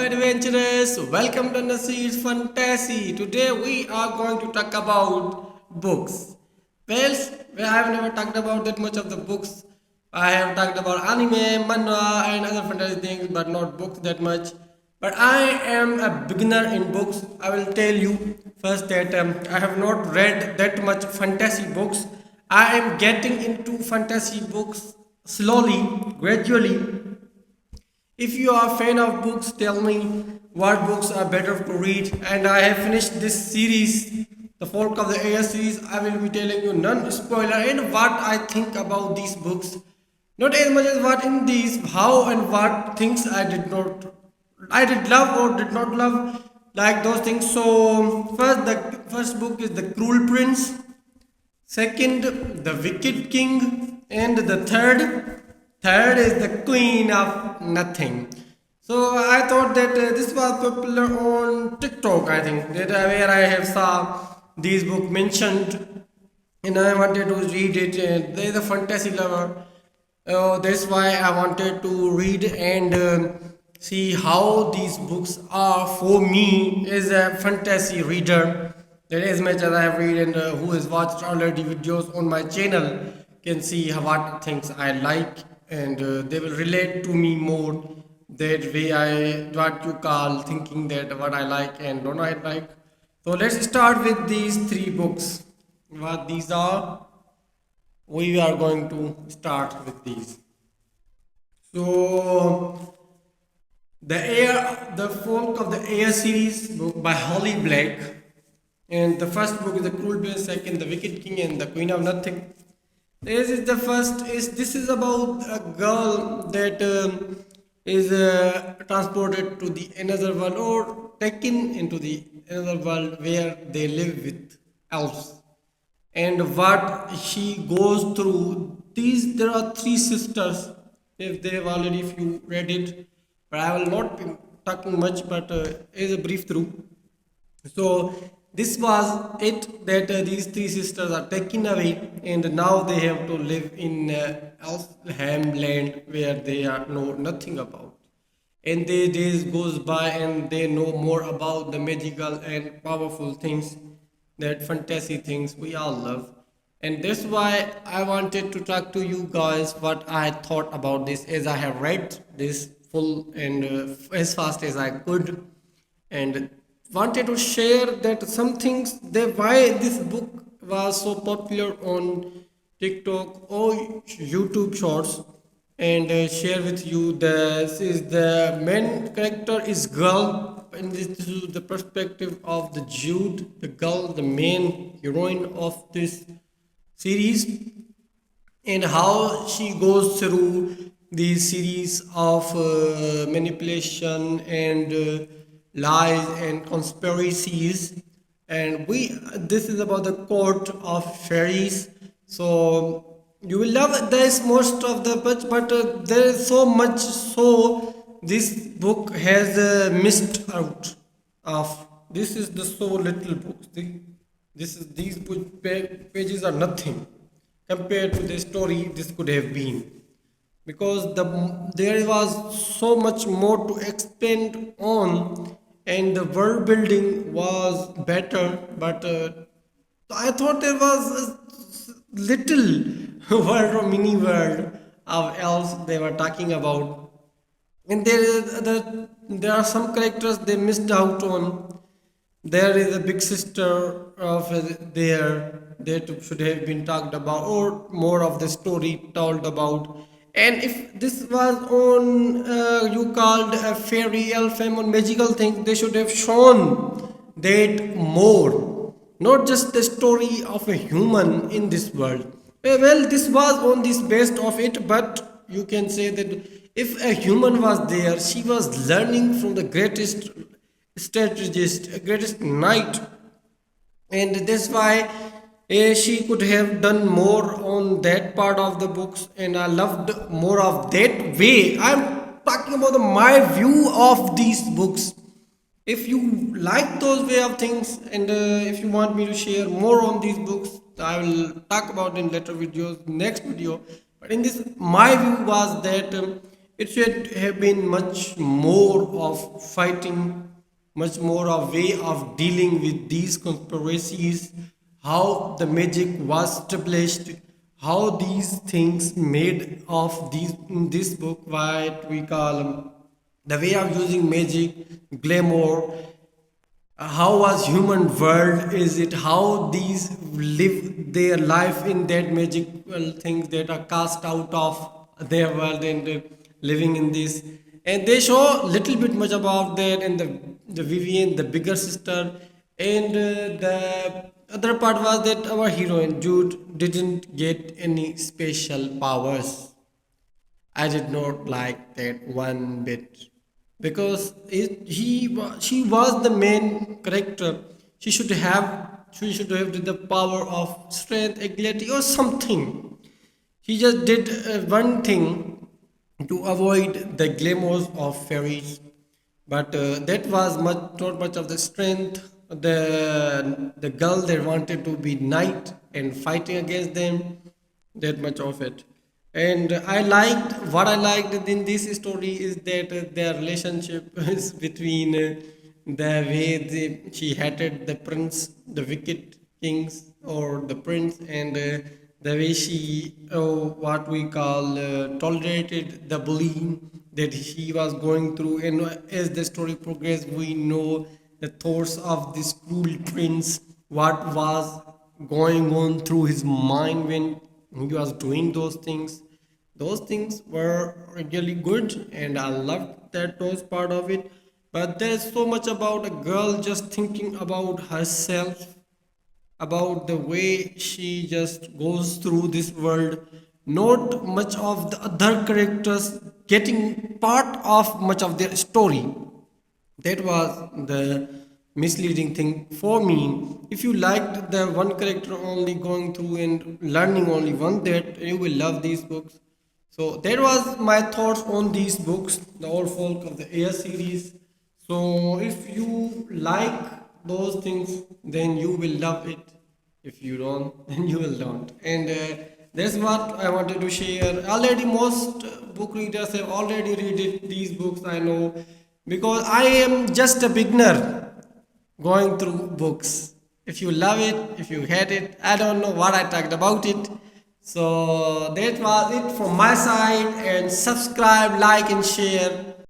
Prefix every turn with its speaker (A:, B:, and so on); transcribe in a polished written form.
A: adventurers, welcome to Nasir's Fantasy. Today we are going to talk about books. Well, I have never talked about that much of the books. I have talked about anime, manga, and other fantasy things, but not books that much. But I am a beginner in books. I will tell you first that I have not read that much fantasy books. I am getting into fantasy books slowly, gradually. If you are a fan of books, tell me what books are better to read. And I have finished this series, the Folk of the Air series. I will be telling you none spoiler and what I think about these books. Not as much as what in these, how and what things I did love or did not love, like those things. So the first book is The Cruel Prince. Second, The Wicked King. And the third is The Queen of Nothing. So I thought that this was popular on TikTok. I think that where I have saw these book mentioned, and I wanted to read it. And there is a fantasy lover. That's why I wanted to read and see how these books are for me as a fantasy reader. That as much as I have read and who has watched already videos on my channel can see what things I like and they will relate to me more. That way I what you call thinking that what I like and don't I like. So let's start with these three books. What these are, we are going to start with these. So the Folk of the Air series book by Holly Black, and the first book is The Cruel Prince, second The Wicked King, and The Queen of Nothing. This is the first. This is about a girl that is transported to the another world or taken into the another world where they live with elves, and what she goes through. These there are three sisters. If they have already, if you read it, but I will not be talking much. But as a brief through. So this was it that these three sisters are taken away and now they have to live in Elfham land where they are know nothing about. And the days goes by and they know more about the magical and powerful things, that fantasy things we all love. And that's why I wanted to talk to you guys what I thought about this, as I have read this full and as fast as I could, and wanted to share that some things that why this book was so popular on TikTok or YouTube shorts, and share with you. This is the main character is girl, and this is the perspective of the Jude, the girl, the main heroine of this series, and how she goes through these series of manipulation and lies and conspiracies. And we this is about the court of fairies. So you will love this most of the but there is so much, so this book has missed out of. This is the so little book. This is these pages are nothing compared to the story this could have been, because there was so much more to expand on and the world building was better. But I thought there was a little world or mini world of elves they were talking about, and there are some characters they missed out on. There is a big sister of there that should have been talked about or more of the story told about. And if this was on you called a fairy elf or magical thing, they should have shown that more, not just the story of a human in this world. Well, this was on this based of it, but you can say that if a human was there, she was learning from the greatest strategist, greatest knight, and that's why she could have done more on that part of the books, and I loved more of that way. I'm talking about my view of these books. If you like those way of things, and if you want me to share more on these books, I will talk about in later videos, next video. But in this, my view was that It should have been much more of fighting, much more of way of dealing with these conspiracies, how the magic was established, how these things made of these in this book, what we call the way of using magic, glamour, how was human world, is it how these live their life in that magical things that are cast out of their world and living in this, and they show little bit much about that, and the Vivian, the bigger sister, and the other part was that our heroine Jude didn't get any special powers. I did not like that one bit because she was the main character. She should have the power of strength, agility, or something. He just did one thing to avoid the glamours of fairies, but that was not much of the strength. The girl that wanted to be knight and fighting against them, that much of it. And I liked in this story is that their relationship is between the way she hated the prince, the wicked kings, or the prince, and the way she, what we call, tolerated the bullying that he was going through. And as the story progressed, we know the thoughts of this cruel prince, what was going on through his mind when he was doing those things. Those things were really good, and I loved that those part of it. But there's so much about a girl just thinking about herself, about the way she just goes through this world. Not much of the other characters getting part of much of their story. That was the misleading thing for me. If you liked the one character only going through and learning only one, that you will love these books. So that was my thoughts on these books, the Old Folk of the Air series. So if you like those things, then you will love it. If you don't, then you will don't. And that's what I wanted to share. Already most book readers have already read it, these books, I know, because I am just a beginner going through books. If you love it, if you hate it, I don't know what I talked about it. So that was it from my side, and subscribe, like, and share.